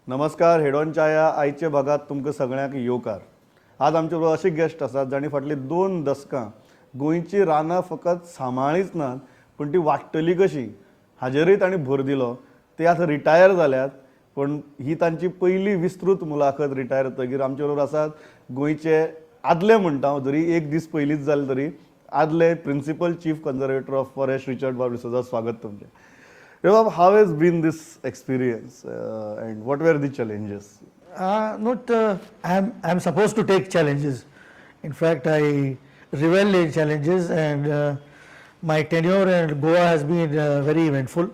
नमस्कार हेडॉनच्या ह्या आयचे भागात तुमकां सगळ्यांक येवकार. आज आमचे बरोबर असे गेस्ट आसात जाणी फाटली 2 दशकां गोंयची रानां फकत सांबाळीच नात पण ती वाडटली कशी हाजेरूय तांणी भर दिलो. ते आतां रिटायर जाल्यात पण ही तांची पयली विस्तृत मुलाखत रिटायर जातकीर आमचे बरोबर आसात गोंयचे आदले म्हणटा हांव जरी एक दीस पयलींच जाले तरी आदले principal chief conservator of forest Richard बाब डिसोजा. स्वागत तुमचें. Bob, how has been this experience and what were the challenges? I'm supposed to take challenges. In fact, I revel in challenges, and my tenure in Goa has been very eventful.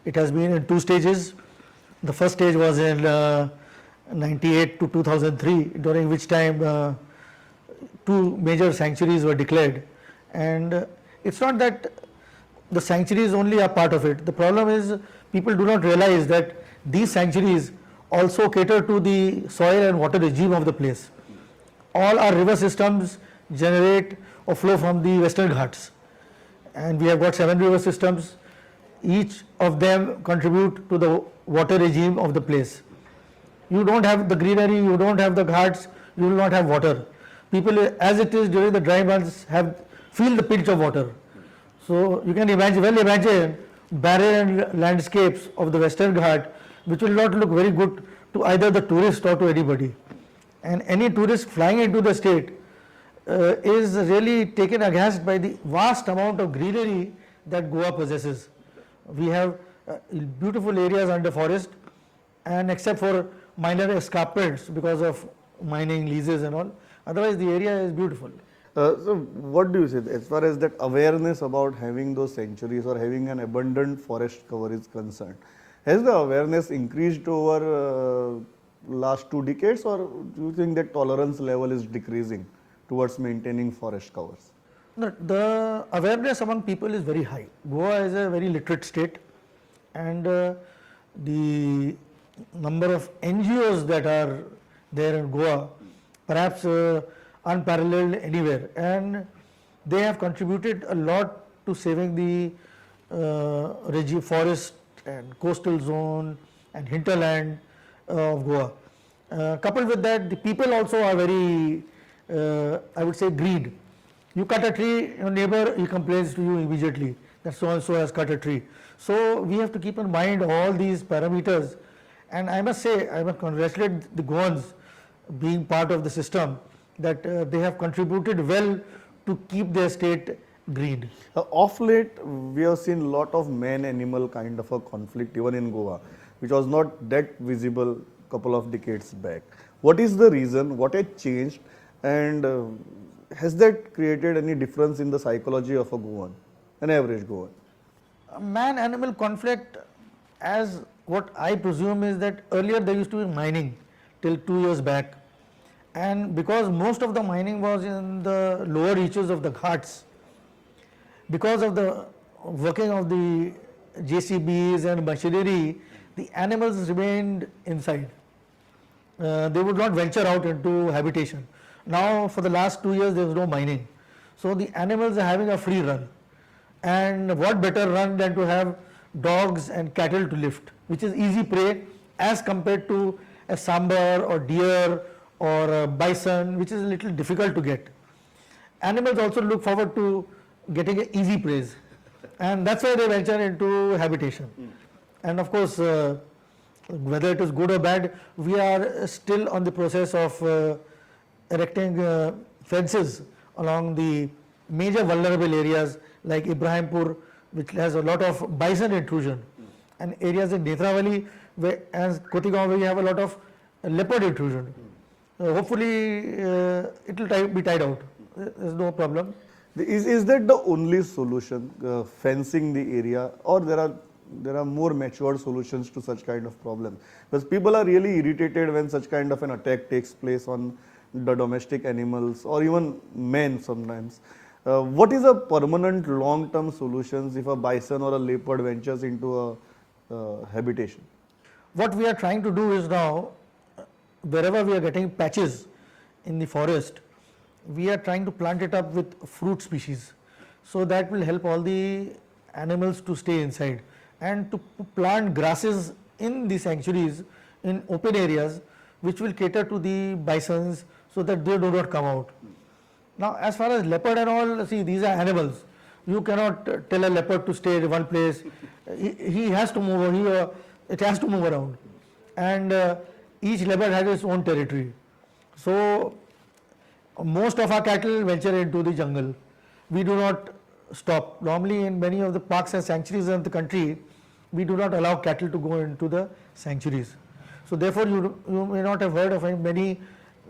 It has been in 2 stages. The first stage was in 98 to 2003, during which time 2 major sanctuaries were declared. And it's not that the sanctuaries only are part of it. The problem is people do not realize that these sanctuaries also cater to the soil and water regime of the place. All our river systems generate or flow from the Western Ghats, and we have got 7 river systems. Each of them contribute to the water regime of the place. You don't have the greenery, you don't have the ghats, you will not have water. People, as it is during the dry months, feel the pinch of water. So you can imagine barren landscapes of the Western Ghat, which will not look very good to either the tourist or to anybody. And any tourist flying into the state is really taken aghast by the vast amount of greenery that Goa possesses. We have beautiful areas under forest, and except for minor escarpments because of mining leases and all, otherwise the area is beautiful. So what do you say as far as that awareness about having those sanctuaries or having an abundant forest cover is concerned? Has the awareness increased over last 2 decades, or do you think that tolerance level is decreasing towards maintaining forest covers? No, the awareness among people is very high. Goa is a very literate state, and the number of NGOs that are there in Goa perhaps unparalleled anywhere, and they have contributed a lot to saving the forest and coastal zone and hinterland of Goa. Coupled with that, the people also are very, I would say, greed. You cut a tree, your neighbor, he complains to you immediately that so and so has cut a tree. So we have to keep in mind all these parameters, and I must say, I must congratulate the Goans being part of the system, that they have contributed well to keep their state green. Of late, we have seen a lot of man-animal kind of a conflict even in Goa, which was not that visible couple of decades back. What is the reason? What has changed? And has that created any difference in the psychology of a Goan, an average Goan? Man-animal conflict, as what I presume, is that earlier there used to be mining till 2 years back. And because most of the mining was in the lower reaches of the ghats, because of the working of the JCBs and machinery, the animals remained inside. They would not venture out into habitation. Now for the last 2 years there is no mining, so the animals are having a free run, and what better run than to have dogs and cattle to lift, which is easy prey as compared to a sambar or deer or bison, which is a little difficult to get. Animals also look forward to getting an easy prey, and that's why they venture into habitation. And of course, whether it is good or bad, we are still on the process of erecting fences along the major vulnerable areas like Ibrahimpur, which has a lot of bison intrusion, and areas in Netravali and Kotigaon where we have a lot of leopard intrusion. Hopefully it will be tied out. There is no problem. Is that the only solution, fencing the area, or there are more matured solutions to such kind of problems? Because people are really irritated when such kind of an attack takes place on the domestic animals or even men sometimes. What is a permanent long-term solution if a bison or a leopard ventures into a habitation? What we are trying to do is now, wherever we are getting patches in the forest, we are trying to plant it up with fruit species. So that will help all the animals to stay inside. And to plant grasses in the sanctuaries in open areas which will cater to the bisons so that they do not come out. Now, as far as leopard and all, see, these are animals. You cannot tell a leopard to stay in one place. He has to move, it has to move around. And each leopard has its own territory. So, most of our cattle venture into the jungle. We do not stop. Normally, in many of the parks and sanctuaries in the country, we do not allow cattle to go into the sanctuaries. So, therefore, you may not have heard of many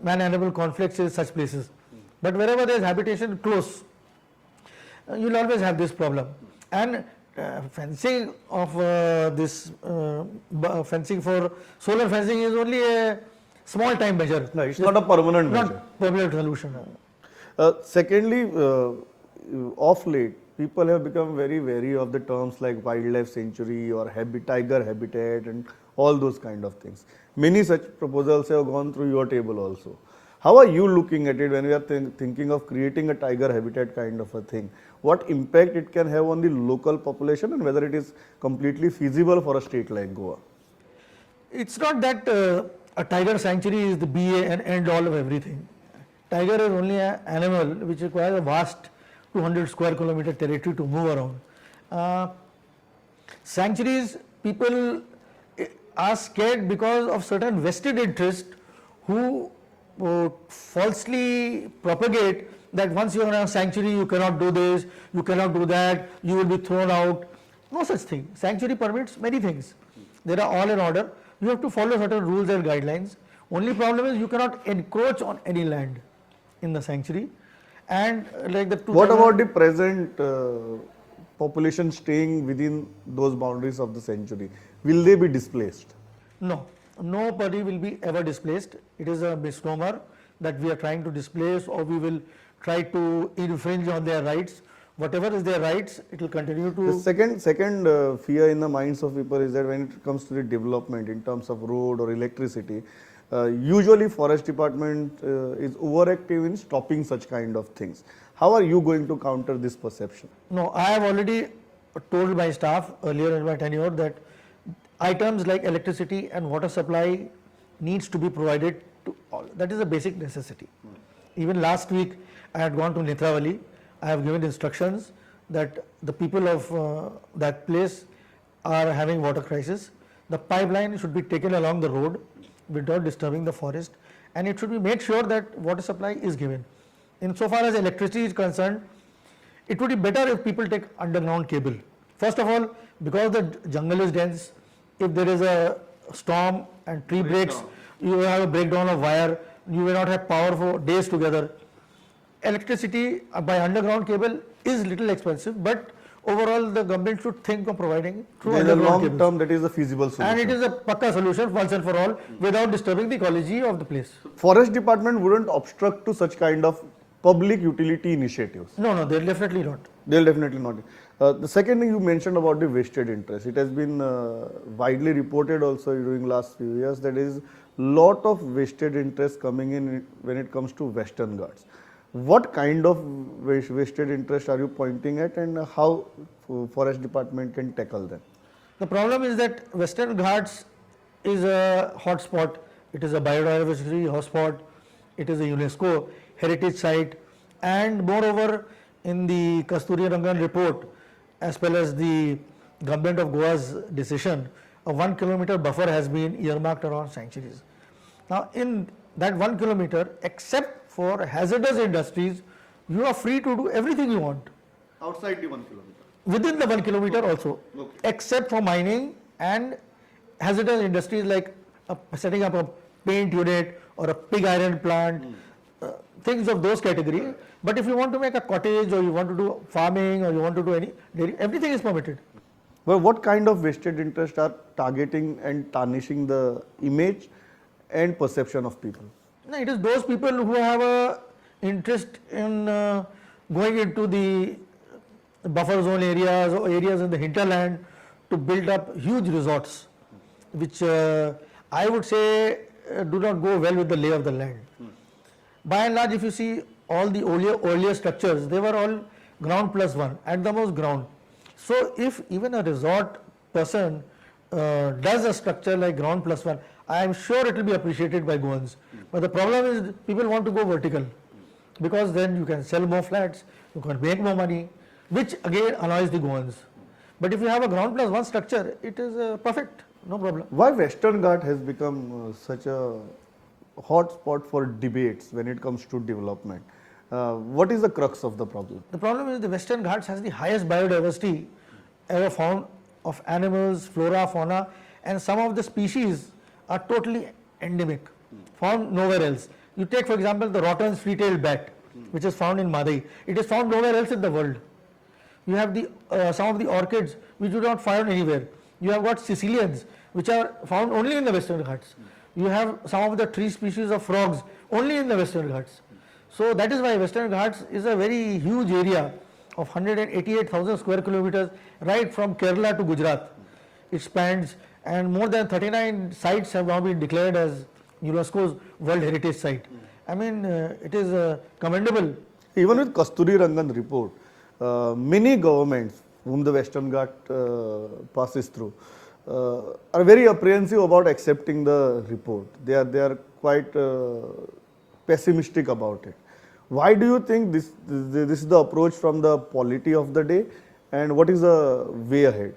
man-animal conflicts in such places. But wherever there is habitation close, you will always have this problem. And fencing of fencing for solar fencing is only a small time measure. No, it's not a permanent measure. Not permanent solution. Secondly, of late, people have become very wary of the terms like wildlife sanctuary or tiger habitat and all those kind of things. Many such proposals have gone through your table also. How are you looking at it when we are thinking of creating a tiger habitat kind of a thing? What impact it can have on the local population and whether it is completely feasible for a state like Goa? It's not that a tiger sanctuary is the be and end all of everything. Tiger is only an animal which requires a vast 200 square kilometer territory to move around. Sanctuaries, people are scared because of certain vested interests who falsely propagate that once you are in a sanctuary you cannot do this, you cannot do that, you will be thrown out. No such thing. Sanctuary permits many things. They are all in order. You have to follow certain rules and guidelines. Only problem is you cannot encroach on any land in the sanctuary. And like the what about the present population staying within those boundaries of the sanctuary? Will they be displaced? No, nobody will be ever displaced. It is a misnomer that we are trying to displace or we will try to infringe on their rights. Whatever is their rights, it will continue to. The second fear in the minds of people is that when it comes to the development in terms of road or electricity, usually forest department is overactive in stopping such kind of things. How are you going to counter this perception? No, I have already told my staff earlier in my tenure that items like electricity and water supply needs to be provided to all. That is a basic necessity. Even last week I had gone to Netravali. I have given instructions that the people of that place are having water crisis. The pipeline should be taken along the road without disturbing the forest, and it should be made sure that water supply is given. Insofar as electricity is concerned, it would be better if people take underground cable. First of all, because the jungle is dense, if there is a storm and tree breaks, you have a breakdown of wire, you may not have power for days together. Electricity by underground cable is little expensive, but overall the government should think of providing through in the underground long cables. term that is a feasible solution. And it is a pakka solution once and for all without disturbing the ecology of the place. Forest department wouldn't obstruct to such kind of public utility initiatives. No, they'll definitely not. They'll definitely not. The second thing you mentioned about the vested interest, it has been widely reported also during last few years that there is lot of vested interest coming in when it comes to Western Ghats. What kind of vested interest are you pointing at and how forest department can tackle them? The problem is that Western Ghats is a hotspot. It is a biodiversity hotspot. It is a UNESCO heritage site, and moreover in the Kasturi Rangan report as well as the government of Goa's decision, a 1 kilometer buffer has been earmarked around sanctuaries. Now in that 1 kilometer, except for hazardous industries, you are free to do everything you want. Outside the 1 kilometer? Within the 1 kilometer also, Okay. except for mining and hazardous industries like setting up a paint unit or a pig iron plant, things of those category. But if you want to make a cottage or you want to do farming or you want to do any dairy, everything is permitted. Well, what kind of vested interest are targeting and tarnishing the image and perception of people? No, it is those people who have a interest in going into the buffer zone areas or areas in the hinterland to build up huge resorts, which I would say do not go well with the lay of the land. By and large, if you see all the earlier structures, they were all ground plus one, at the most ground. So if even a resort person does a structure like ground plus one, I am sure it will be appreciated by Goans. But the problem is people want to go vertical because then you can sell more flats, you can make more money, which again annoys the Goans. But if you have a ground plus one structure, it is perfect, no problem. Why Western Ghat has become such a hot spot for debates when it comes to development? What is the crux of the problem? The problem is the Western Ghats has the highest biodiversity ever found of animals, flora, fauna, and some of the species are totally endemic, found nowhere else. You take for example the Rotten's free-tailed bat, which is found in Madai. It is found nowhere else in the world. You have the some of the orchids which you do not find anywhere. You have got Sicilians which are found only in the Western Ghats. You have some of the tree species of frogs only in the Western Ghats. So that is why Western Ghats is a very huge area of 188,000 square kilometers right from Kerala to Gujarat. It spans, and more than 39 sites have now been declared as UNESCO's World Heritage Site. I mean, it is commendable. Even with Kasturi Rangan report, many governments whom the Western Ghat passes through are very apprehensive about accepting the report. They are quite pessimistic about it. Why do you think this is the approach from the polity of the day, and what is the way ahead?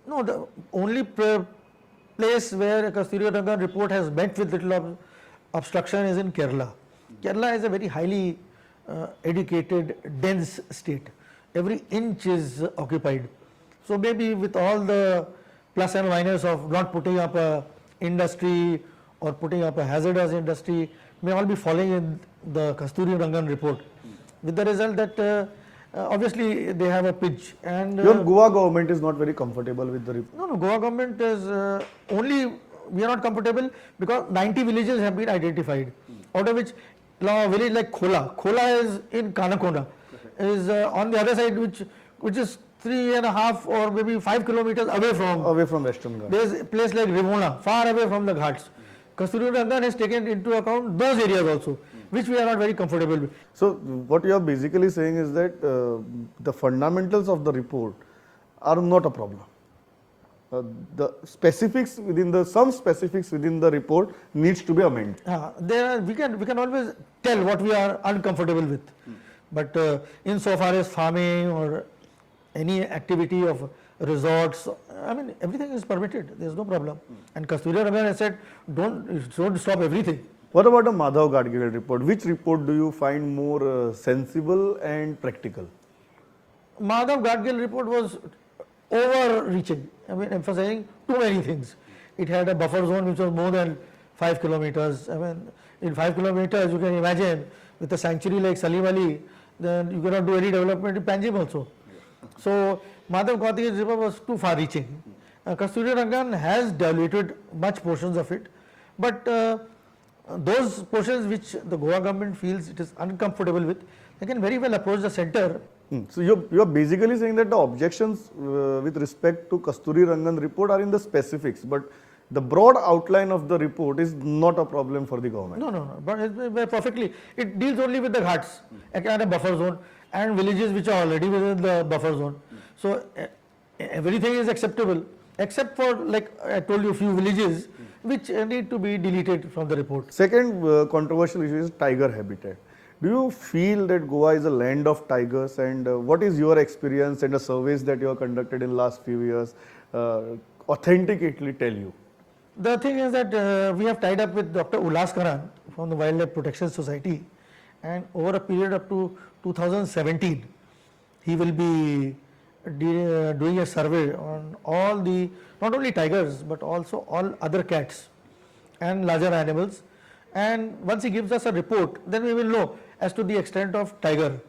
No, the only place where a Kasturi Rangan report has met with little obstruction is in Kerala. Kerala is a very highly educated, dense state. Every inch is occupied. So maybe with all the plus and minus of not putting up a industry or putting up a hazardous industry may all be falling in the Kasturi Rangan report, with the result that obviously they have a pitch. And Your Goa government is not very comfortable with the report. no, Goa government is only, we are not comfortable because 90 villages have been identified, out of which a village like Khola is in Kanakonda, is on the other side, which is 3.5 or maybe 5 kilometers away from Western Ghats. There is a place like Rivona, far away from the Ghats. Kasturi Rangan has taken into account those areas also, which we are not very comfortable with. So what you are basically saying is that the fundamentals of the report are not a problem. The specifics within some specifics within the report needs to be amended. We can always tell what we are uncomfortable with, but insofar as farming or any activity of resorts, I mean everything is permitted. There is no problem. And Kasturi Rangan has said, don't stop everything. What about the Madhav Gadgil report? Which report do you find more sensible and practical? Madhav Gadgil report was overreaching. I mean, emphasizing too many things. It had a buffer zone which was more than 5 kilometers. I mean, in 5 kilometers, you can imagine with a sanctuary like Salim Ali, then you cannot do any development in Panjim also. So, Madhav Gadgil's report was too far reaching. Kasturi Rangan has diluted much portions of it, but those portions which the Goa government feels it is uncomfortable with, they can very well approach the centre. So you are basically saying that the objections with respect to Kasturi Rangan report are in the specifics, but the broad outline of the report is not a problem for the government. No, but it perfectly. It deals only with the Ghats and a buffer zone and villages which are already within the buffer zone. So everything is acceptable except for, like I told you, a few villages which need to be deleted from the report. Second controversial issue is tiger habitat. Do you feel that Goa is a land of tigers, and what is your experience and the surveys that you have conducted in last few years authentically tell you? The thing is that we have tied up with Dr. Ullas Karan from the Wildlife Protection Society, and over a period up to 2017, he will be doing a survey on all the, not only tigers but also all other cats and larger animals, and once he gives us a report, then we will know as to the extent of tiger